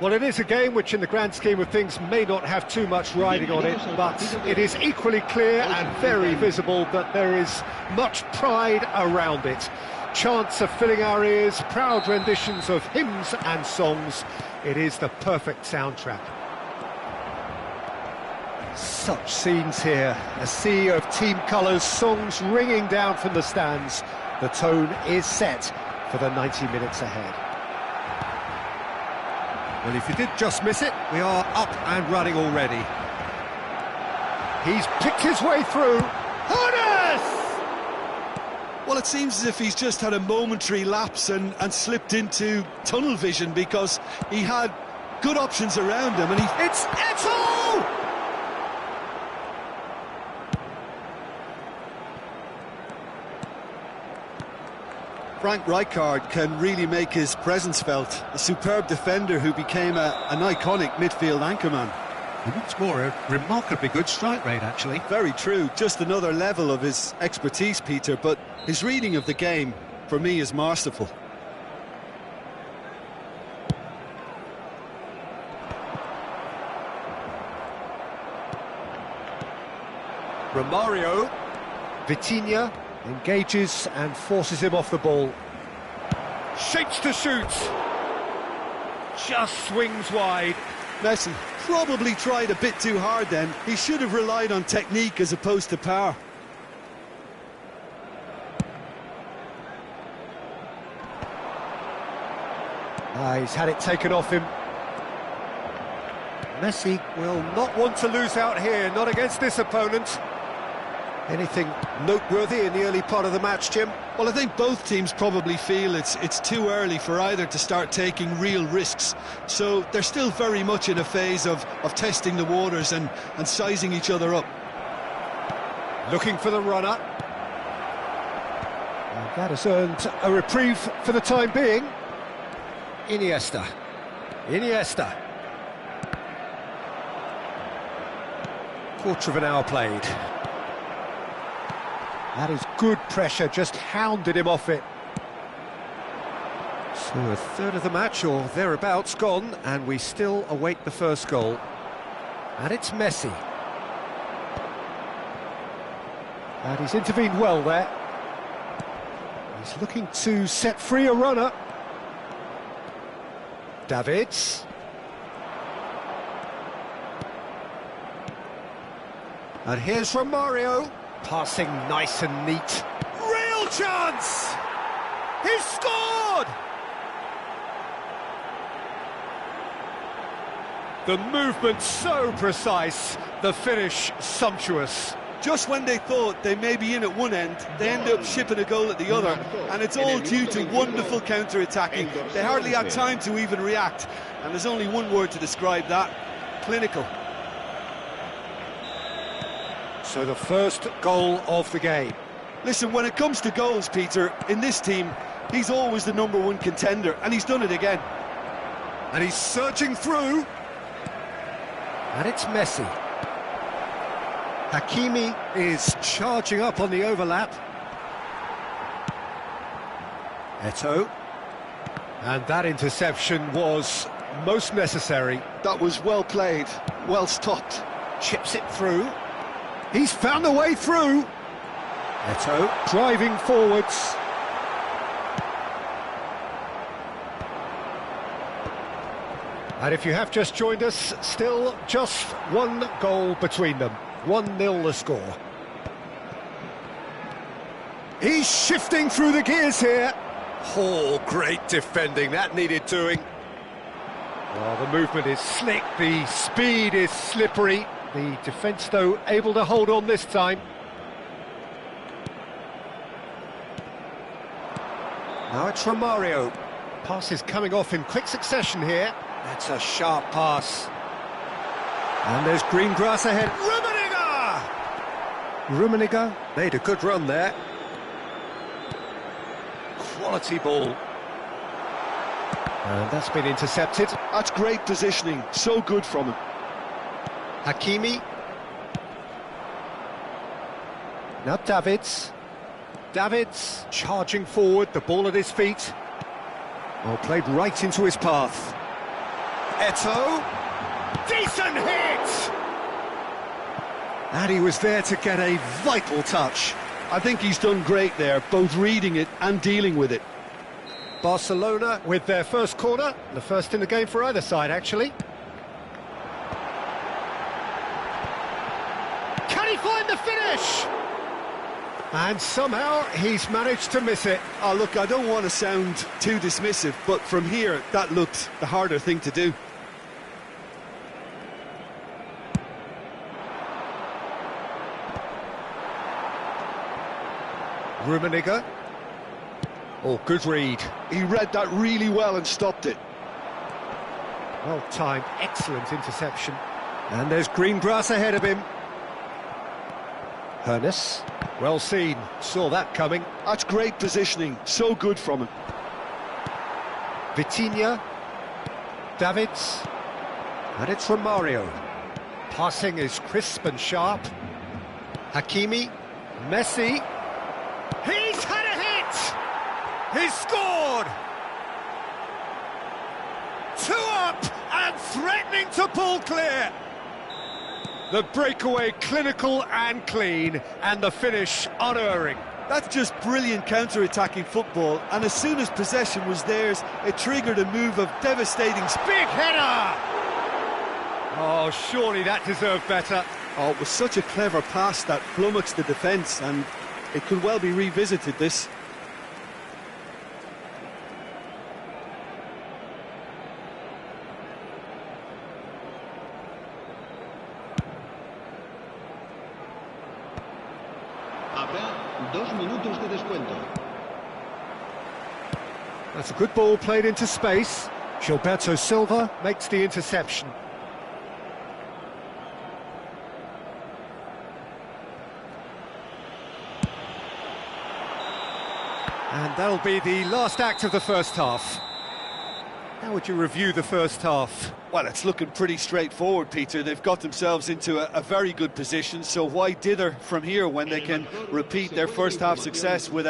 Well, it is a game which, in the grand scheme of things, may not have too much riding on it, but it is equally clear and very visible that there is much pride around it. Chants are filling our ears, proud renditions of hymns and songs. It is the perfect soundtrack. Such scenes here, a sea of team colours, songs ringing down from the stands. The tone is set for the 90 minutes ahead. Well, if you did just miss it, we are up and running already. He's picked his way through. Horace! Well, it seems as if he's just had a momentary lapse and slipped into tunnel vision, because he had good options around him, and It's Eto'o! Frank Rijkaard can really make his presence felt. A superb defender who became an iconic midfield anchorman. And what's more, a remarkably good strike rate, actually. Very true, just another level of his expertise, Peter, but his reading of the game, for me, is masterful. Romario, Vitinha engages and forces him off the ball. Shapes to shoot. Just swings wide. Messi probably tried a bit too hard then. He should have relied on technique as opposed to power. He's had it taken off him. Messi will not want to lose out here, not against this opponent. Anything noteworthy in the early part of the match, Jim? Well, I think both teams probably feel it's too early for either to start taking real risks. So they're still very much in a phase of testing the waters and sizing each other up. Looking for the runner. And that has earned a reprieve for the time being. Iniesta. Quarter of an hour played. That is good pressure, just hounded him off it. So a third of the match, or thereabouts, gone, and we still await the first goal. And it's Messi. And he's intervened well there. He's looking to set free a runner. Davids. And here's Romario. Passing nice and neat. Real chance! He's scored! The movement so precise, the finish sumptuous. Just when they thought they may be in at one end, they end up shipping a goal at the other, and it's all due to wonderful counter-attacking. They hardly had time to even react, and there's only one word to describe that: clinical. So the first goal of the game. Listen, when it comes to goals, Peter, in this team, he's always the #1 contender, and he's done it again. And he's surging through. And it's Messi. Hakimi is charging up on the overlap. Eto'o. And that interception was most necessary. That was well played, well stopped. Chips it through. He's found a way through. Eto'o driving forwards. And if you have just joined us, still just one goal between them. 1-0 the score. He's shifting through the gears here. Oh, great defending, that needed doing. Well, the movement is slick, the speed is slippery. The defence, though, able to hold on this time. Now it's Romario. Pass is coming off in quick succession here. That's a sharp pass. And there's green grass ahead. Rummenigge made a good run there. Quality ball. And that's been intercepted. That's great positioning, so good from him. Hakimi. Now Davids. Davids charging forward, the ball at his feet. Well, played right into his path. Eto'o. Decent hit! And he was there to get a vital touch. I think he's done great there, both reading it and dealing with it. Barcelona with their first corner, the first in the game for either side, actually. Can he find the finish? And somehow he's managed to miss it. Oh, look, I don't want to sound too dismissive, but from here, that looked the harder thing to do. Rummenigge. Oh, good read. He read that really well and stopped it. Well timed, excellent interception. And there's green grass ahead of him. Hoeneß, well seen, saw that coming. That's great positioning, so good from him. Vitinha, Davids, and it's Romario. Passing is crisp and sharp. Hakimi, Messi. He's had a hit! He's scored! 2 up and threatening to pull clear. The breakaway clinical and clean, and the finish unerring. That's just brilliant counter-attacking football, and as soon as possession was theirs, it triggered a move of devastating speed. Big header! Oh, surely that deserved better. Oh, it was such a clever pass that flummoxed the defence, and it could well be revisited, this. Habrá 2 minutos de descuento. That's a good ball played into space. Gilberto Silva makes the interception. And that'll be the last act of the first half. How would you review the first half? Well, it's looking pretty straightforward, Peter. They've got themselves into a very good position, so why dither from here when they can repeat their first half success with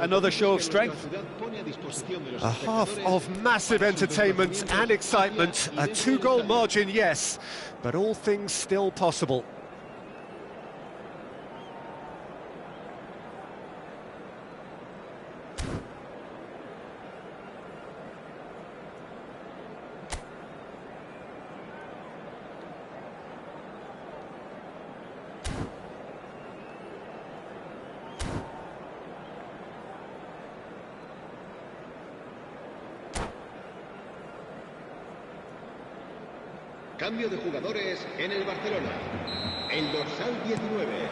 another show of strength? A half of massive entertainment and excitement. A 2-goal margin, yes, but all things still possible. Cambio de jugadores en el Barcelona. El dorsal 19.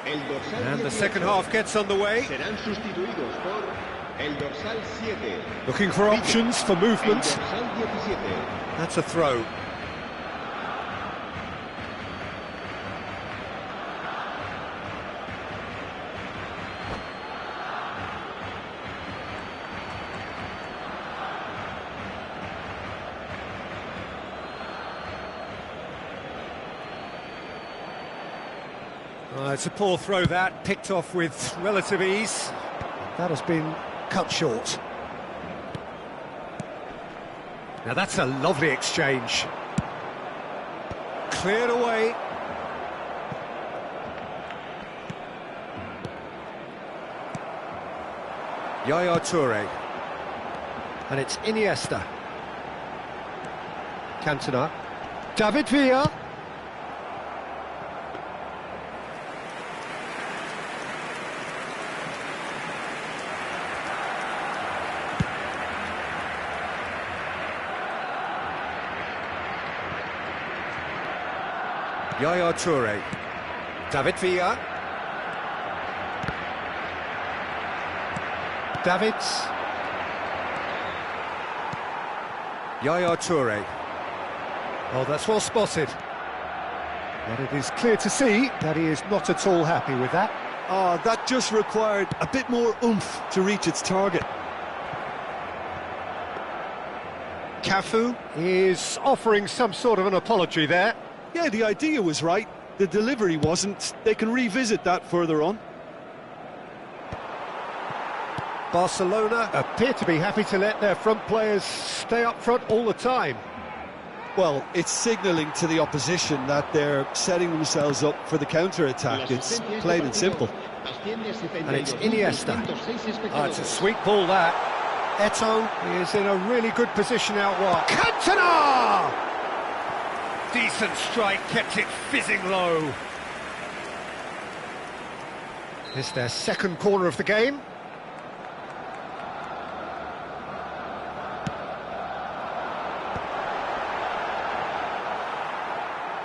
El dorsal And 18 the second half gets underway. serán sustituidos por el dorsal 7. Looking for options for El movement. dorsal 17. That's a throw. It's a poor throw that, picked off with relative ease. That has been cut short. Now that's a lovely exchange. Cleared away. Yaya Toure. And it's Iniesta. Cantona. David Villa. Yaya Toure, David Villa, Davids, Yaya Toure. Oh, that's well spotted. But it is clear to see that he is not at all happy with that. Oh, that just required a bit more oomph to reach its target. Cafu is offering some sort of an apology there. Yeah, the idea was right, the delivery wasn't. They can revisit that further on. Barcelona appear to be happy to let their front players stay up front all the time. Well, it's signalling to the opposition that they're setting themselves up for the counter-attack. It's plain and simple. And it's Iniesta. Oh, it's a sweet ball, that. Eto'o is in a really good position out wide. Cantona! Decent strike, kept it fizzing low. It's their second corner of the game.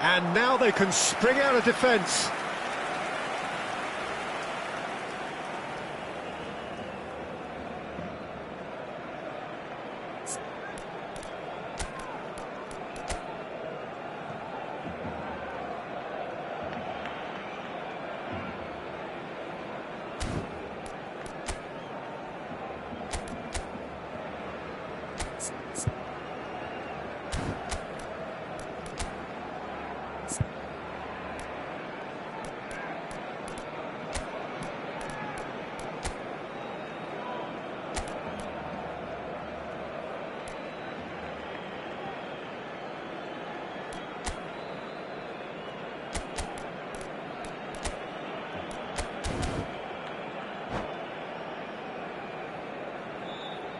And now they can spring out of defence.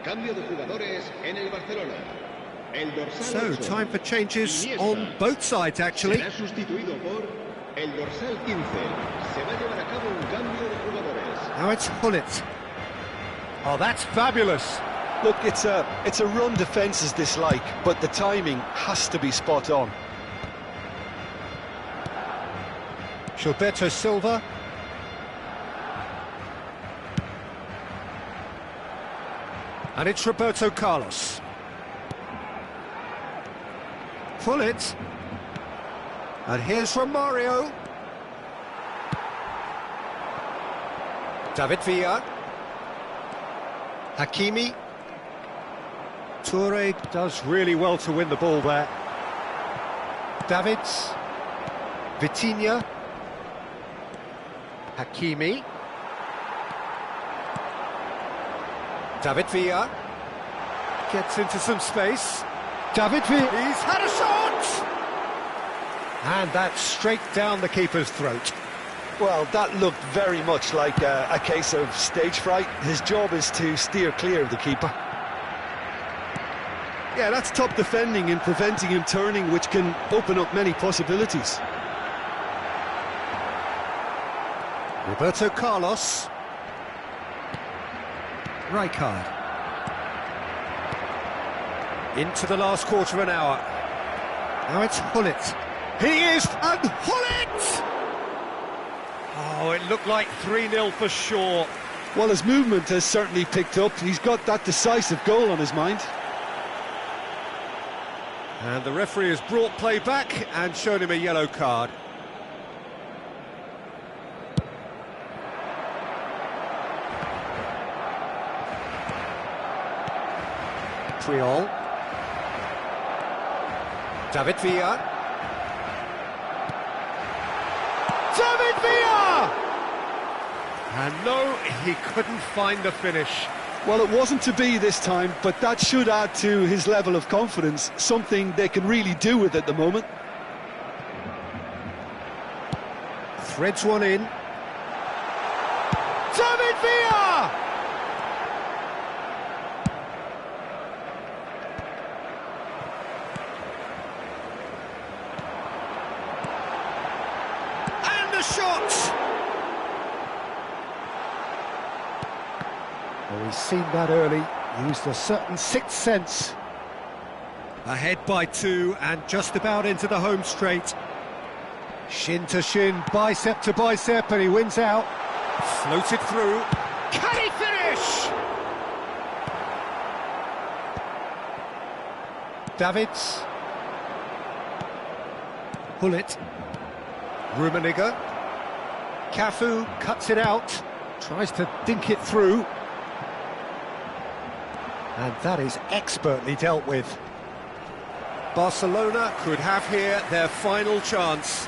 Cambio de jugadores en el Barcelona. El dorsal So, 8, time for changes Iniesta, on both sides, actually. será sustituido por el dorsal 15. Se va a llevar a cabo un cambio de jugadores. Now it's Gullit. Oh, that's fabulous. Look, it's a run defence is dislike, but the timing has to be spot on. Gilberto Silva. And it's Roberto Carlos. Gullit. And here's Romario. David Villa. Hakimi. Toure does really well to win the ball there. Davids. Vitinha. Hakimi. David Villa gets into some space. David Villa, he's had a shot! And that's straight down the keeper's throat. Well, that looked very much like a case of stage fright. His job is to steer clear of the keeper. Yeah, that's top defending and preventing him turning, which can open up many possibilities. Roberto Carlos. Rijkaard. Into the last quarter of an hour. Now it's Gullit. He is, and Gullit! Oh, it looked like 3-0 for sure. Well, his movement has certainly picked up. He's got that decisive goal on his mind. And the referee has brought play back and shown him a yellow card. Triol. David Villa. David Villa! And no, he couldn't find the finish. Well, it wasn't to be this time, but that should add to his level of confidence, something they can really do with at the moment. Threads one in. David Villa! And the shot! Well, he's seen that early, used a certain sixth sense. Ahead by 2 and just about into the home straight. Shin to shin, bicep to bicep, and he wins out. Floated through. Can he finish? Davids. Gullit. Rummenigge. Cafu cuts it out. Tries to dink it through. And that is expertly dealt with. Barcelona could have here their final chance.